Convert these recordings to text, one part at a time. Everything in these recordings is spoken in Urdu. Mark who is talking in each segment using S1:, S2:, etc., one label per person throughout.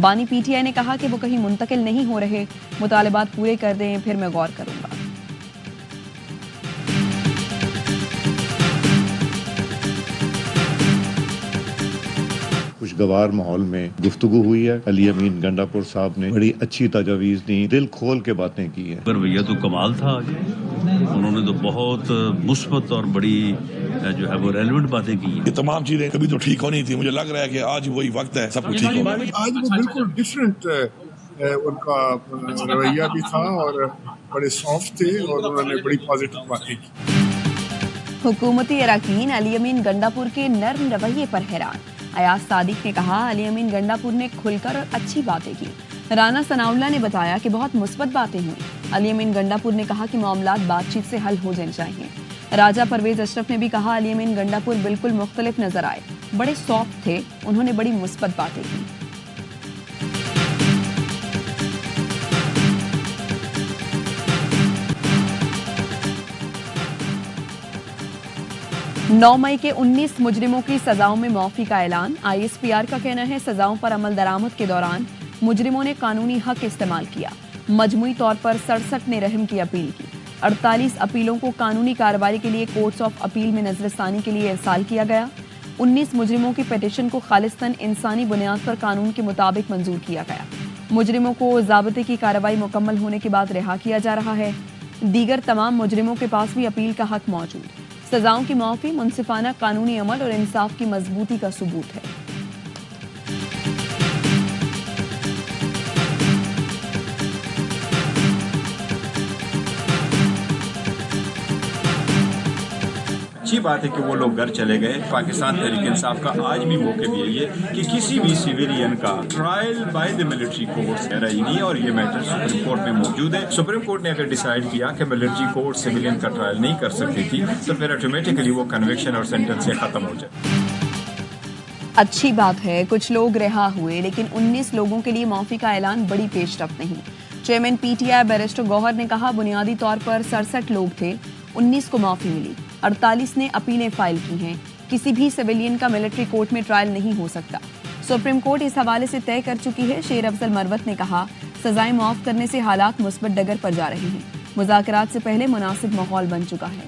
S1: بانی پی ٹی آئی نے کہا کہ وہ کہیں منتقل نہیں ہو رہے، مطالبات پورے کر دیں پھر میں غور کروں گا۔
S2: خوشگوار ماحول میں گفتگو ہوئی ہے۔ علی امین گنڈاپور صاحب نے بڑی اچھی تجاویز دی، دل کھول کے باتیں کی ہیں۔
S3: رویہ تو کمال تھا آج، انہوں نے تو بہت مثبت اور بڑی جو ہے وہ ریلیونٹ باتیں کی ہیں۔
S4: یہ تمام چیزیں کبھی تو ٹھیک ہونی تھی، مجھے لگ رہا ہے کہ آج وہی وقت ہے سب کچھ ٹھیک ہوگا۔
S5: آج وہ بالکل ڈفرینٹ ان کا رویہ بھی تھا اور بڑے سافٹ تھے اور انہوں نے بڑی پازیٹیو باتیں کی۔
S1: حکومتی اراکین علی امین گنڈاپور کے نرم رویے پر حیران۔ ایاز صادق نے کہا علی امین گنڈاپور نے کھل کر اور اچھی باتیں کی۔ رانا ثناء اللہ نے بتایا کہ بہت مثبت باتیں ہوئیں۔ علی امین گنڈاپور نے کہا کہ معاملات بات چیت سے حل ہو جانے چاہیے۔ راجہ پرویز اشرف نے بھی کہا علی امین گنڈاپور بالکل مختلف نظر آئے، بڑے سافٹ تھے، انہوں نے بڑی مثبت باتیں کی۔ 9 مئی کے 19 مجرموں کی سزاؤں میں معافی کا اعلان۔ آئی ایس پی آر کا کہنا ہے سزاؤں پر عمل درآمد کے دوران مجرموں نے قانونی حق استعمال کیا۔ مجموعی طور پر 67 نے رحم کی اپیل کی۔ 48 اپیلوں کو قانونی کارروائی کے لیے کورٹس آف اپیل میں نظر ثانی کے لیے ارسال کیا گیا۔ 19 مجرموں کی پیٹیشن کو خالصتاً انسانی بنیاد پر قانون کے مطابق منظور کیا گیا۔ مجرموں کو ضابطے کی کارروائی مکمل ہونے کے بعد رہا کیا جا رہا ہے۔ دیگر تمام مجرموں کے پاس بھی اپیل کا حق موجود۔ سزاؤں کی معافی منصفانہ قانونی عمل اور انصاف کی مضبوطی کا ثبوت ہے۔
S6: اچھی بات ہے کہ وہ لوگ گھر چلے گئے۔ پاکستان تحریک انصاف کا آج بھی موقع بھی ہے کہ کسی بھی سویلین کا trial by the military courts رہی نہیں، اور یہ میٹر سپریم کورٹ میں موجود ہے۔ سپریم کورٹ نے اگر ڈیسائیڈ کیا کہ ملٹری کورٹ سویلین کا ٹرائل نہیں کر سکتی تھی تو پھر آٹومیٹکلی وہ کنوکشن اور سینٹنس سے ختم ہو جائے۔
S1: اچھی بات ہے کچھ لوگ رہا ہوئے، لیکن 19 لوگوں کے لیے معافی کا اعلان بڑی پیش رفت نہیں۔ Chairman P T I barrister Gohar نے کہا بنیادی طور پر 67 لوگ تھے، 19 کو معافی ملی، 48 نے اپیلیں فائل کی ہیں۔ کسی بھی سویلین کا ملٹری کورٹ میں ٹرائل نہیں ہو سکتا۔ سپریم کورٹ اس حوالے سے طے کر چکی ہے۔ شیر افضل مروت نے کہا سزائیں معاف کرنے سے حالات مثبت ڈگر پر جا رہے ہیں، مذاکرات سے پہلے مناسب ماحول بن چکا ہے۔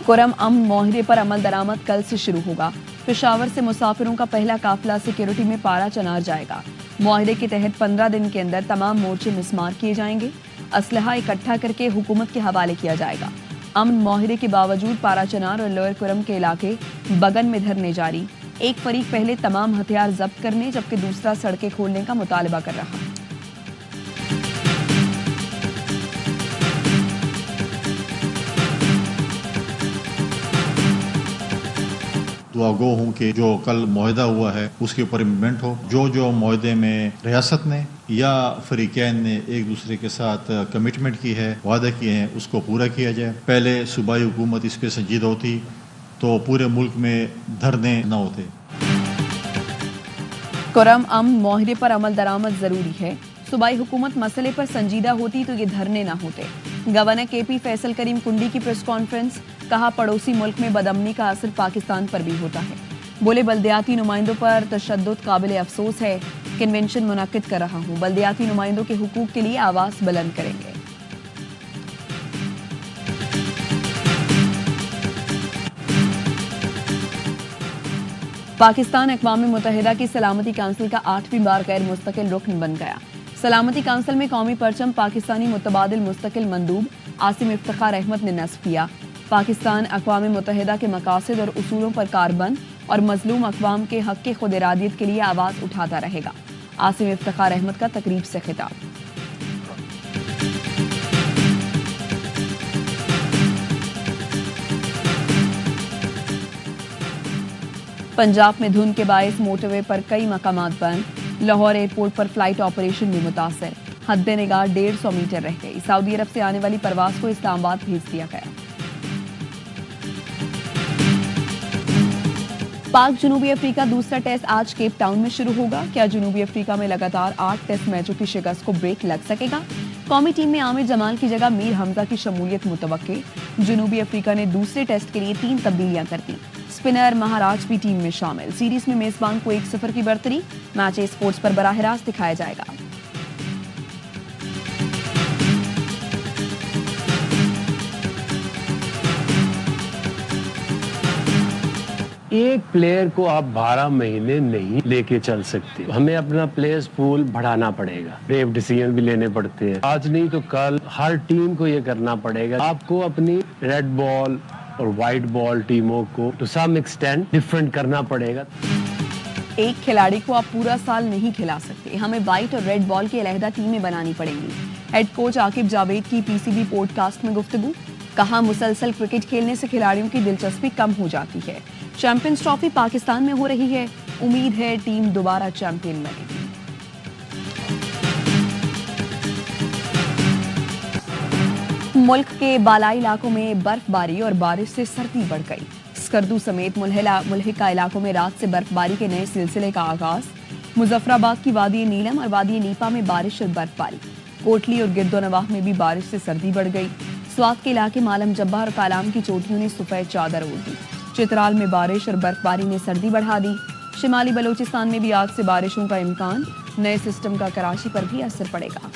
S1: کرم امن معاہدے پر عمل درآمد کل سے شروع ہوگا۔ پشاور سے مسافروں کا پہلا قافلہ سیکیورٹی میں پارا چنار جائے گا۔ معاہدے کے تحت 15 دن کے اندر تمام مورچے مسمار کیے جائیں گے۔ اسلحہ اکٹھا کر کے حکومت کے حوالے کیا جائے گا۔ امن معاہدے کے باوجود پارا چنار اور لوئر کرم کے علاقے بگن میں دھرنے جاری۔ ایک فریق پہلے تمام ہتھیار ضبط کرنے جبکہ دوسرا سڑکیں کھولنے کا مطالبہ کر رہا ہے۔
S7: دعا گو ہوں کہ جو کل معاہدہ ہوا ہے اس کے اوپر امپلیمنٹ ہو۔ جو معاہدے میں ریاست نے یا فریقین نے ایک دوسرے کے ساتھ کمٹمنٹ کی ہے، وعدے کیے ہیں، اس کو پورا کیا جائے۔ پہلے صوبائی حکومت اس پہ سنجیدہ ہوتی تو پورے ملک میں دھرنے نہ ہوتے۔
S1: کرم امن معاہدے پر عمل درآمد ضروری ہے۔ صوبائی حکومت مسئلے پر سنجیدہ ہوتی تو یہ دھرنے نہ ہوتے۔ گورنر کے پی فیصل کریم کنڈی کی پریس کانفرنس، کہا پڑوسی ملک میں بدامنی کا اثر پاکستان پر بھی ہوتا ہے۔ بولے بلدیاتی نمائندوں پر تشدد قابل افسوس ہے، کنونشن منعقد کر رہا ہوں، بلدیاتی نمائندوں کے حقوق کے لیے آواز بلند کریں گے۔ پاکستان اقوام متحدہ کی سلامتی کونسل کا 8ویں بار غیر مستقل رکن بن گیا۔ سلامتی کونسل میں قومی پرچم پاکستانی متبادل مستقل مندوب عاصم افتخار احمد نے نصب کیا۔ پاکستان اقوام متحدہ کے مقاصد اور اصولوں پر کاربند اور مظلوم اقوام کے حق کی خود ارادیت کے لیے آواز اٹھاتا رہے گا۔ عاصم افتخار احمد کا تقریب سے خطاب۔ پنجاب میں دھند کے باعث موٹر وے پر کئی مقامات بند۔ لاہور ایئرپورٹ پر فلائٹ آپریشن بھی متاثر، حد نگاہ 150 میٹر رہ گئی۔ سعودی عرب سے آنے والی پرواز کو اسلام آباد بھیج دیا گیا۔ پاک جنوبی افریقہ دوسرا ٹیسٹ آج کیپ ٹاؤن میں شروع ہوگا۔ کیا جنوبی افریقہ میں لگاتار 8 ٹیسٹ میچوں کی شکست کو بریک لگ سکے گا؟ قومی ٹیم میں عامر جمال کی جگہ میر حمزہ کی شمولیت متوقع. جنوبی افریقہ نے دوسرے ٹیسٹ کے لیے 3 تبدیلیاں کر دیں. اسپنر مہاراج بھی ٹیم میں شامل. سیریز میں میزبان کو 1-0 کی برتری. میچ اسپورٹس پر براہ راست دکھایا جائے گا.
S8: ایک پلیئر کو آپ 12 مہینے نہیں لے کے چل سکتے. ہمیں اپنا پلیئرز پول بڑھانا پڑے گا. بریو ڈیسیژن بھی لینے پڑتے ہیں. آج نہیں تو کل ہر ٹیم کو یہ کرنا پڑے گا. آپ کو اپنی ریڈ بال اور وائٹ بال ٹیموں کو ٹو سم ایکسٹینٹ ڈیفرنٹ کرنا پڑے گا.
S1: ایک کھلاڑی کو آپ پورا سال نہیں کھلا سکتے. ہمیں وائٹ اور ریڈ بال کی علیحدہ ٹیمیں بنانی پڑیں گی. ہیڈ کوچ عاقب جاوید کی PCB پوڈ کاسٹ میں گفتگو. کہا مسلسل کرکٹ کھیلنے سے کھلاڑیوں کی دلچسپی کم ہو جاتی ہے. چیمپئنز ٹرافی پاکستان میں ہو رہی ہے. امید ہے ٹیم دوبارہ چیمپئن بنے گی. ملک کے بالائی علاقوں میں برف باری اور بارش سے سردی بڑھ گئی. اسکردو سمیت ملحقہ علاقوں میں رات سے برف باری کے نئے سلسلے کا آغاز. مظفر آباد کی وادی نیلم اور وادی نیپا میں بارش اور برف باری. کوٹلی اور گرد و نواح میں بھی بارش سے سردی بڑھ گئی. سوات کے علاقے مالم جبہ اور کالام کی چوٹیوں نے سفید چادر اوڑھ دی. چترال میں بارش اور برف باری نے سردی بڑھا دی. شمالی بلوچستان میں بھی آج سے بارشوں کا امکان. نئے سسٹم کا کراچی پر بھی اثر پڑے گا.